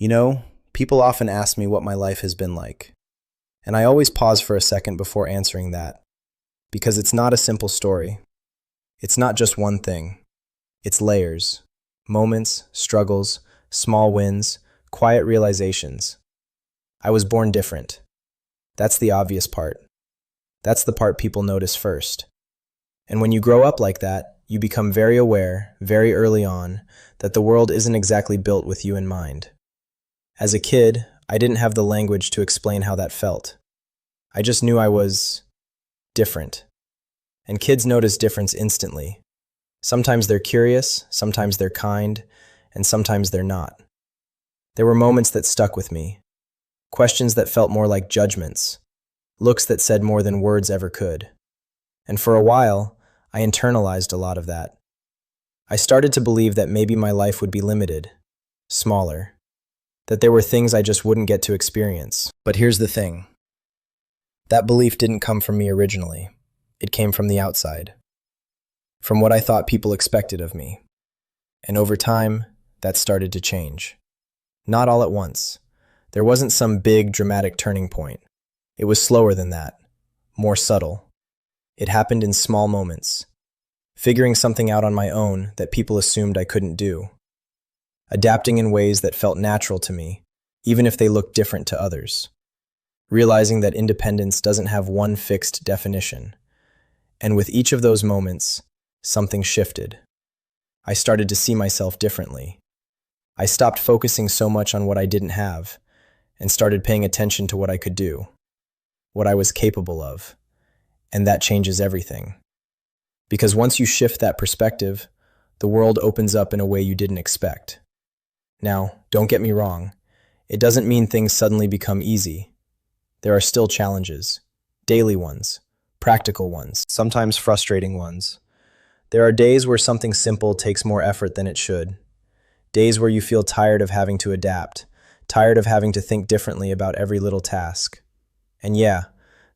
You know, people often ask me what my life has been like, and I always pause for a second before answering that, because it's not a simple story. It's not just one thing. It's layers, moments, struggles, small wins, quiet realizations. I was born different. That's the obvious part. That's the part people notice first. And when you grow up like that, you become very aware, very early on, that the world isn't exactly built with you in mind. As a kid, I didn't have the language to explain how that felt. I just knew I was different. And kids notice difference instantly. Sometimes they're curious, sometimes they're kind, and sometimes they're not. There were moments that stuck with me. Questions that felt more like judgments. Looks that said more than words ever could. And for a while, I internalized a lot of that. I started to believe that maybe my life would be limited, smaller, that there were things I just wouldn't get to experience. But here's the thing. That belief didn't come from me originally. It came from the outside, from what I thought people expected of me. And over time, that started to change. Not all at once. There wasn't some big, dramatic turning point. It was slower than that, more subtle. It happened in small moments, figuring something out on my own that people assumed I couldn't do, adapting in ways that felt natural to me, even if they looked different to others, realizing that independence doesn't have one fixed definition. And with each of those moments, something shifted. I started to see myself differently. I stopped focusing so much on what I didn't have and started paying attention to what I could do, what I was capable of. And that changes everything. Because once you shift that perspective, the world opens up in a way you didn't expect. Now, don't get me wrong. It doesn't mean things suddenly become easy. There are still challenges, daily ones, practical ones, sometimes frustrating ones. There are days where something simple takes more effort than it should. Days where you feel tired of having to adapt, tired of having to think differently about every little task. And yeah,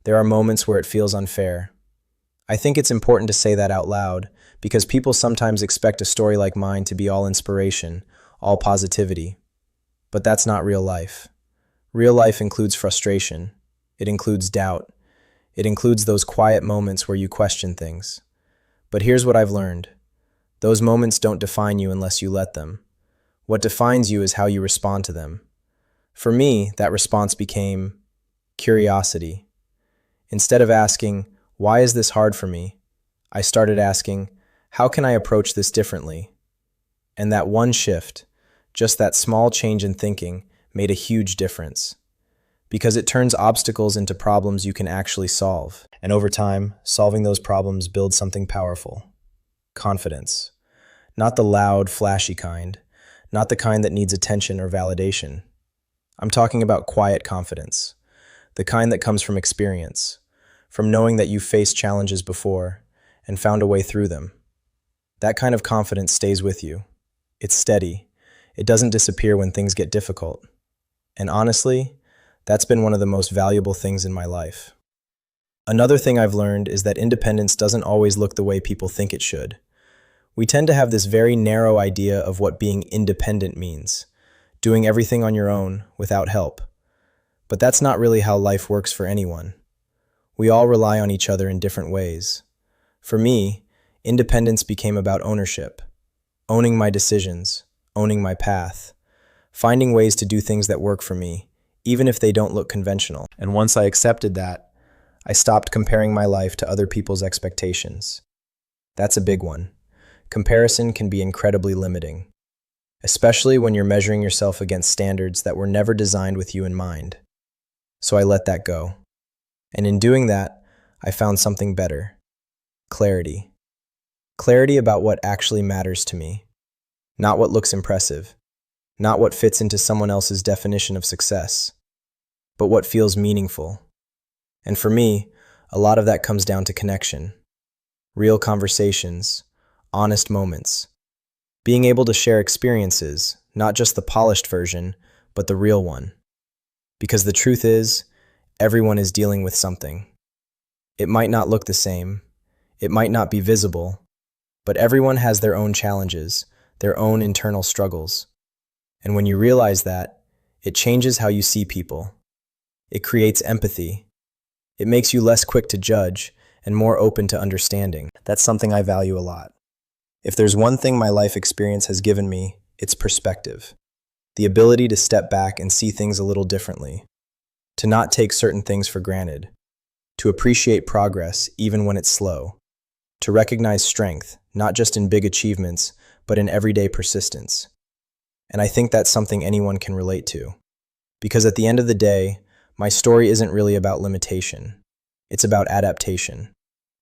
there are moments where it feels unfair. I think it's important to say that out loud because people sometimes expect a story like mine to be all inspiration, all positivity. But that's not real life. Real life includes frustration. It includes doubt. It includes those quiet moments where you question things. But here's what I've learned. Those moments don't define you unless you let them. What defines you is how you respond to them. For me, that response became curiosity. Instead of asking, why is this hard for me? I started asking, how can I approach this differently? And that one shift, just that small change in thinking, made a huge difference. Because it turns obstacles into problems you can actually solve. And over time, solving those problems builds something powerful. Confidence. Not the loud, flashy kind. Not the kind that needs attention or validation. I'm talking about quiet confidence. The kind that comes from experience. From knowing that you've faced challenges before and found a way through them. That kind of confidence stays with you. It's steady. It doesn't disappear when things get difficult. And honestly, that's been one of the most valuable things in my life. Another thing I've learned is that independence doesn't always look the way people think it should. We tend to have this very narrow idea of what being independent means, doing everything on your own without help. But that's not really how life works for anyone. We all rely on each other in different ways. For me, independence became about ownership, owning my decisions, owning my path, finding ways to do things that work for me, even if they don't look conventional. And once I accepted that, I stopped comparing my life to other people's expectations. That's a big one. Comparison can be incredibly limiting, especially when you're measuring yourself against standards that were never designed with you in mind. So I let that go. And in doing that, I found something better. Clarity. Clarity about what actually matters to me. Not what looks impressive. Not what fits into someone else's definition of success. But what feels meaningful. And for me, a lot of that comes down to connection. Real conversations. Honest moments. Being able to share experiences, not just the polished version, but the real one. Because the truth is, everyone is dealing with something. It might not look the same, it might not be visible, but everyone has their own challenges, their own internal struggles. And when you realize that, It changes how you see people. It creates empathy. It makes you less quick to judge and more open to understanding. That's something I value a lot. If there's one thing my life experience has given me, it's perspective. The ability to step back and see things a little differently. To not take certain things for granted. To appreciate progress even when it's slow. To recognize strength, not just in big achievements, but in everyday persistence. And I think that's something anyone can relate to. Because at the end of the day, my story isn't really about limitation. It's about adaptation.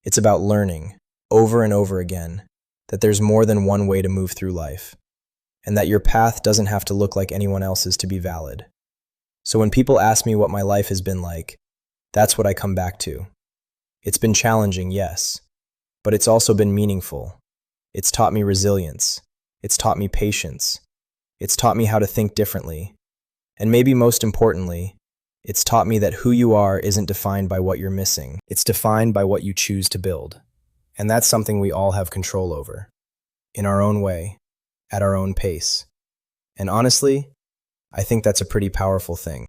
It's about learning, over and over again, that there's more than one way to move through life, and that your path doesn't have to look like anyone else's to be valid. So when people ask me what my life has been like, that's what I come back to. It's been challenging, yes, but it's also been meaningful. It's taught me resilience. It's taught me patience. It's taught me how to think differently. And maybe most importantly, it's taught me that who you are isn't defined by what you're missing. It's defined by what you choose to build. And that's something we all have control over. In our own way, at our own pace. And honestly, I think that's a pretty powerful thing.